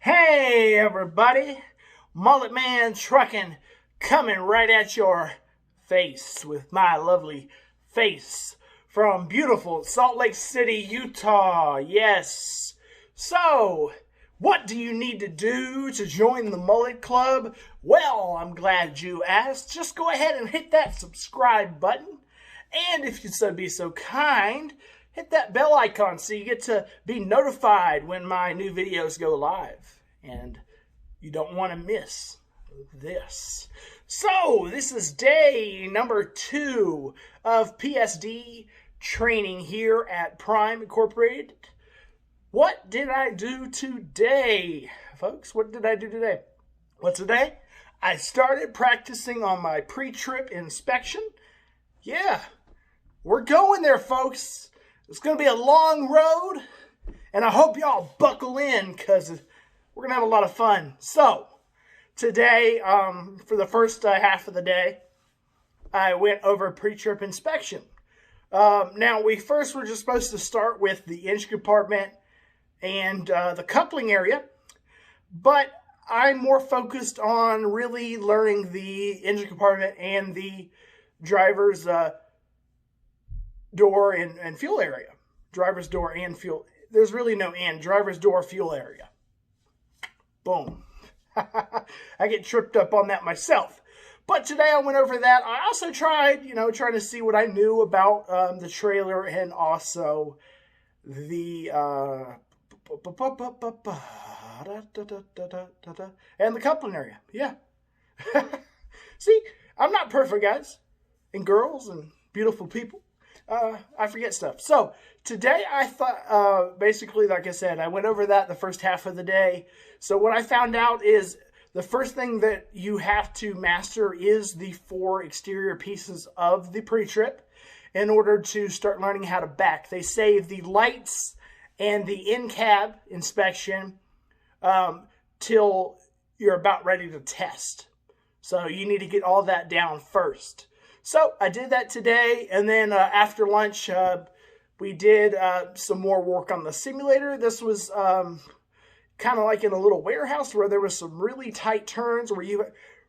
Hey everybody, Mullet Man Trucking coming right at your face with my lovely face from beautiful Salt Lake City, Utah. Yes. So, what do you need to do to join the Mullet Club? Well, I'm glad you asked. Just go ahead and hit that subscribe button. And if you'd be so kind, hit that bell icon so you get to be notified when my new videos go live. And you don't want to miss this. So, this is day number 2 of PSD training here at Prime Incorporated. What did I do today, folks? What did I do today? Well, today I started practicing on my pre-trip inspection. Yeah, we're going there, folks. It's going to be a long road, and I hope y'all buckle in because we're going to have a lot of fun. So, today, for the first half of the day, I went over pre-trip inspection. Now, we first were just supposed to start with the engine compartment and the coupling area, but I'm more focused on really learning the engine compartment and the driver's door and fuel area. Driver's door and fuel. There's really no and. Driver's door, fuel area. Boom. I get tripped up on that myself. But today I went over that. I also tried, trying to see what I knew about the trailer and also the and the coupling area. Yeah. See, I'm not perfect, guys and girls and beautiful people. I forget stuff. So today I thought, basically, like I said, I went over that the first half of the day. So what I found out is the first thing that you have to master is the 4 exterior pieces of the pre-trip in order to start learning how to back. They save the lights and the in-cab inspection till you're about ready to test. So you need to get all that down first. So I did that today, and then after lunch, we did some more work on the simulator. This was kind of like in a little warehouse where there was some really tight turns where you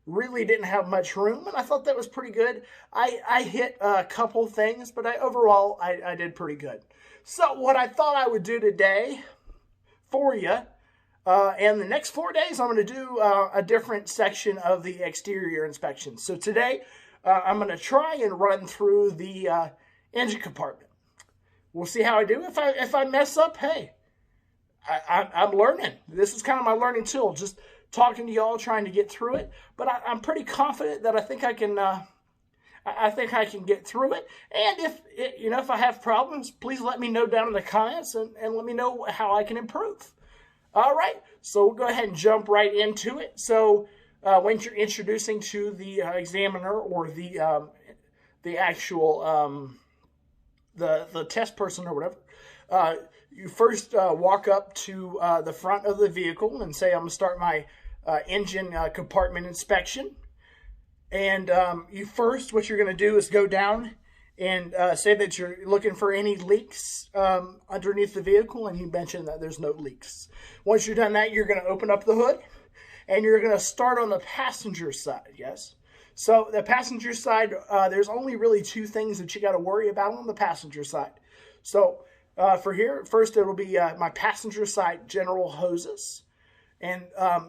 really didn't have much room, and I thought that was pretty good. I hit a couple things, but overall, I did pretty good. So what I thought I would do today for you, and the next 4 days, I'm going to do a different section of the exterior inspection. So today, I'm going to try and run through the engine compartment. We'll see how I do. If I mess up, hey, I'm learning. This is kind of my learning tool, just talking to y'all, trying to get through it. But I'm pretty confident that I think I can. I think I can get through it. And if I have problems, please let me know down in the comments and let me know how I can improve. All right, so we'll go ahead and jump right into it. So when you're introducing to the examiner or the actual the test person or whatever, you first walk up to the front of the vehicle and say, I'm going to start my engine compartment inspection. And what you're going to do is go down and say that you're looking for any leaks underneath the vehicle, and you mentioned that there's no leaks. Once you've done that, you're going to open up the hood, and you're going to start on the passenger side, yes? So the passenger side, there's only really 2 things that you got to worry about on the passenger side. So for here, first it'll be my passenger side general hoses. And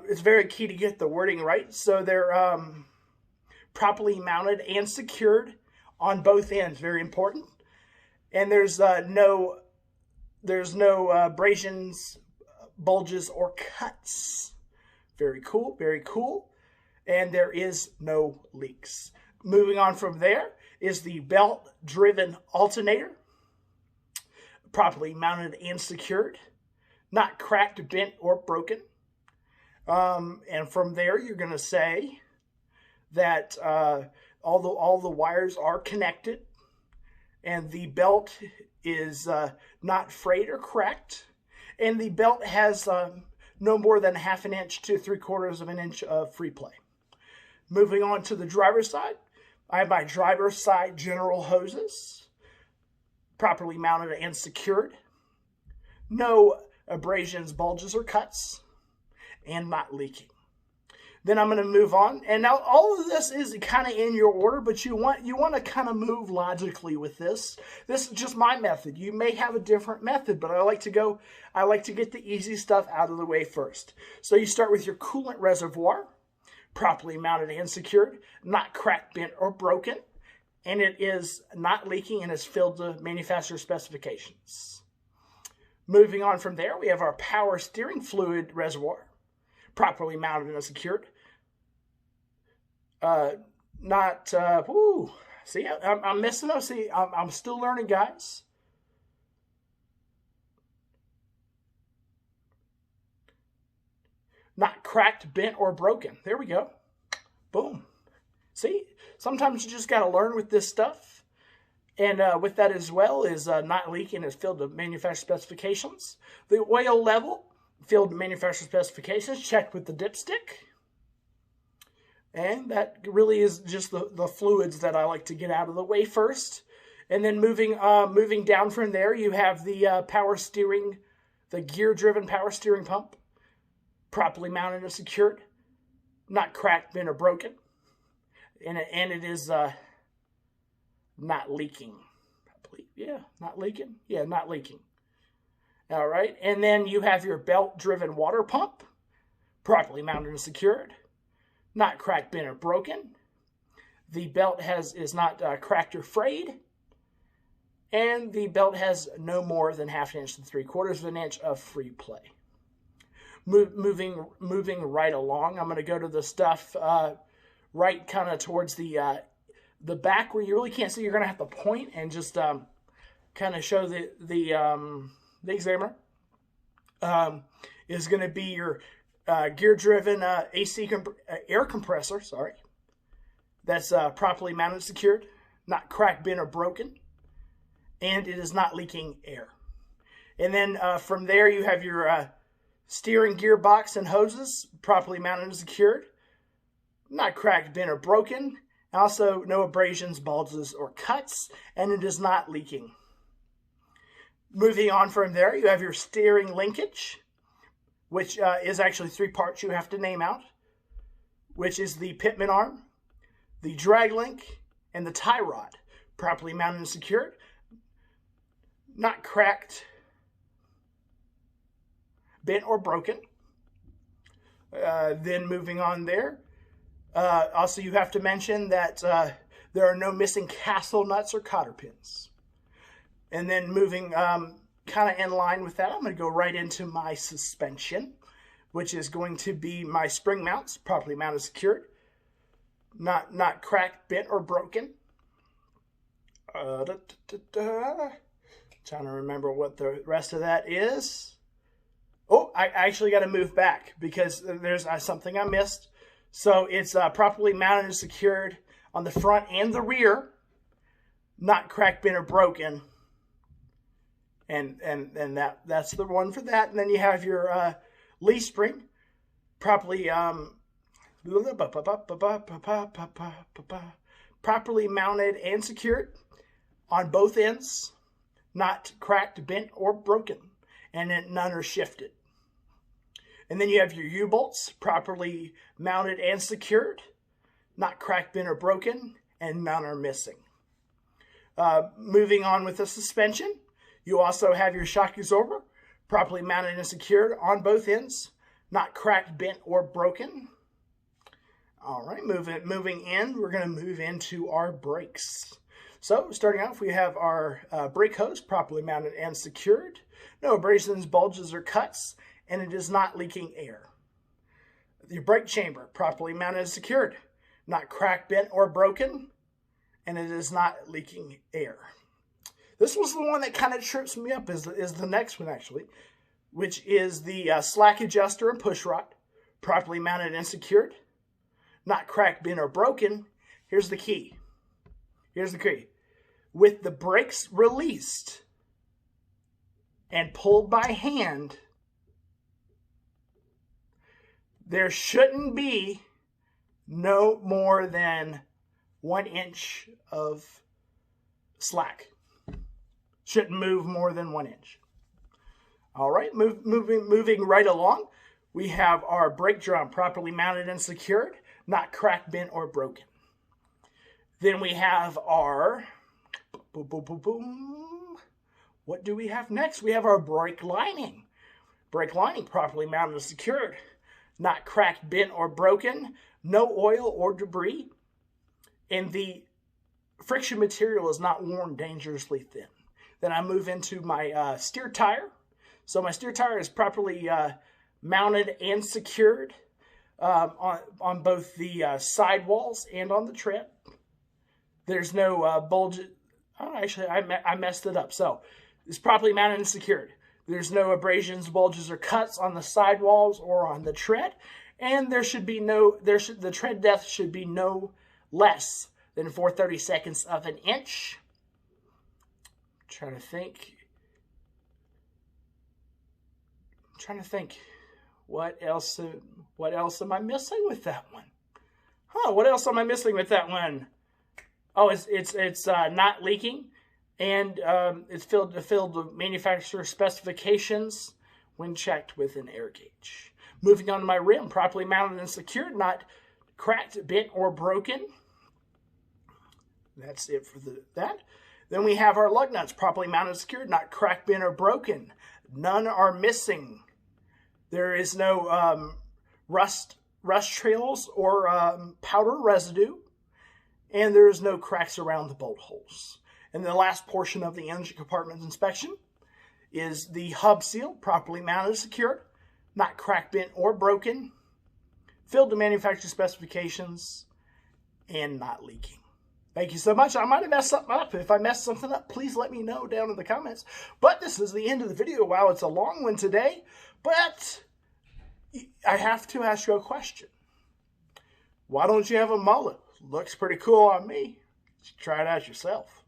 it's very key to get the wording right. So they're properly mounted and secured on both ends. Very important. And there's no abrasions, bulges, or cuts. Very cool, very cool. And there is no leaks. Moving on from there is the belt-driven alternator. Properly mounted and secured. Not cracked, bent, or broken. And from there, you're going to say that all the wires are connected. And the belt is not frayed or cracked. And the belt has no more than 1/2 inch to 3/4 of an inch of free play. Moving on to the driver's side, I have my driver's side general hoses, properly mounted and secured. No abrasions, bulges, or cuts. and not leaking. Then I'm going to move on. And now all of this is kind of in your order, but you want to kind of move logically with this. This is just my method. You may have a different method, but I like to get the easy stuff out of the way first. So you start with your coolant reservoir, properly mounted and secured, not cracked, bent, or broken, and it is not leaking and is filled to manufacturer specifications. Moving on from there, we have our power steering fluid reservoir, properly mounted and secured. See, I'm missing those. See, I'm still learning, guys. Not cracked, bent, or broken. There we go. Boom. See, sometimes you just got to learn with this stuff. And with that as well is not leaking, is filled to manufacturer specifications. The oil level, filled to manufacturer specifications, checked with the dipstick. And that really is just the fluids that I like to get out of the way first. And then moving down from there, you have the power steering, the gear-driven power steering pump, properly mounted and secured, not cracked, bent, or broken. And it is not leaking. I believe, yeah, not leaking. Yeah, not leaking. All right, and then you have your belt-driven water pump, properly mounted and secured, not cracked, bent, or broken. The belt is not cracked or frayed, and the belt has no more than 1/2 inch to 3/4 inch of free play. Moving right along, I'm going to go to the stuff right kind of towards the back where you really can't see. You're going to have to point and just kind of show the examiner. Is going to be your gear-driven AC air compressor. Sorry, that's properly mounted and secured, not cracked, bent, or broken, and it is not leaking air. And then from there, you have your steering gearbox and hoses, properly mounted and secured, not cracked, bent, or broken. Also, no abrasions, bulges, or cuts, and it is not leaking. Moving on from there, you have your steering linkage, which is actually 3 parts you have to name out, which is the pitman arm, the drag link, and the tie rod, properly mounted and secured, not cracked, bent, or broken. Then moving on there, also you have to mention that there are no missing castle nuts or cotter pins. And then moving kind of in line with that, I'm going to go right into my suspension, which is going to be my spring mounts, properly mounted, secured, not cracked, bent, or broken. Trying to remember what the rest of that is. Oh, I actually got to move back because there's something I missed. So it's properly mounted and secured on the front and the rear, not cracked, bent, or broken. And that's the one for that. And then you have your leaf spring, properly properly mounted and secured on both ends, not cracked, bent, or broken, and then none are shifted. And then you have your U-bolts, properly mounted and secured, not cracked, bent, or broken, and none are missing. Moving on with the suspension, you also have your shock absorber, properly mounted and secured on both ends, not cracked, bent, or broken. All right, moving in, we're going to move into our brakes. So starting off, we have our brake hose, properly mounted and secured, no abrasions, bulges, or cuts, and it is not leaking air. The brake chamber, properly mounted and secured, not cracked, bent, or broken, and it is not leaking air. This was the one that kind of trips me up is the next one, actually, which is the slack adjuster and push rod, properly mounted and secured, not cracked, bent, or broken. Here's the key. Here's the key. With the brakes released and pulled by hand, there shouldn't be no more than 1 inch of slack. Shouldn't move more than 1 inch. All right, moving right along. We have our brake drum properly mounted and secured, not cracked, bent, or broken. Then we have our, boom, boom, boom, boom. What do we have next? We have our brake lining. Brake lining properly mounted and secured, not cracked, bent, or broken, no oil or debris, and the friction material is not worn dangerously thin. Then I move into my steer tire. So my steer tire is properly mounted and secured on both the sidewalls and on the tread. There's no bulge. Oh, actually, I messed it up. So it's properly mounted and secured. There's no abrasions, bulges, or cuts on the sidewalls or on the tread. And there should be the tread depth should be no less than 4/32 of an inch. I'm trying to think. What else am I missing with that one? What else am I missing with that one? Oh, it's not leaking, and it's filled to manufacturer specifications when checked with an air gauge. Moving on to my rim, properly mounted and secured, not cracked, bent, or broken. That's it for that. Then we have our lug nuts, properly mounted and secured, not cracked, bent, or broken. None are missing. There is no rust trails or powder residue, and there is no cracks around the bolt holes. And the last portion of the engine compartment inspection is the hub seal, properly mounted and secured, not cracked, bent, or broken, filled to manufacturer specifications, and not leaking. Thank you so much. I might have messed something up. If I messed something up, please let me know down in the comments. But this is the end of the video. Wow, it's a long one today. But I have to ask you a question. Why don't you have a mullet? Looks pretty cool on me. Try it out yourself.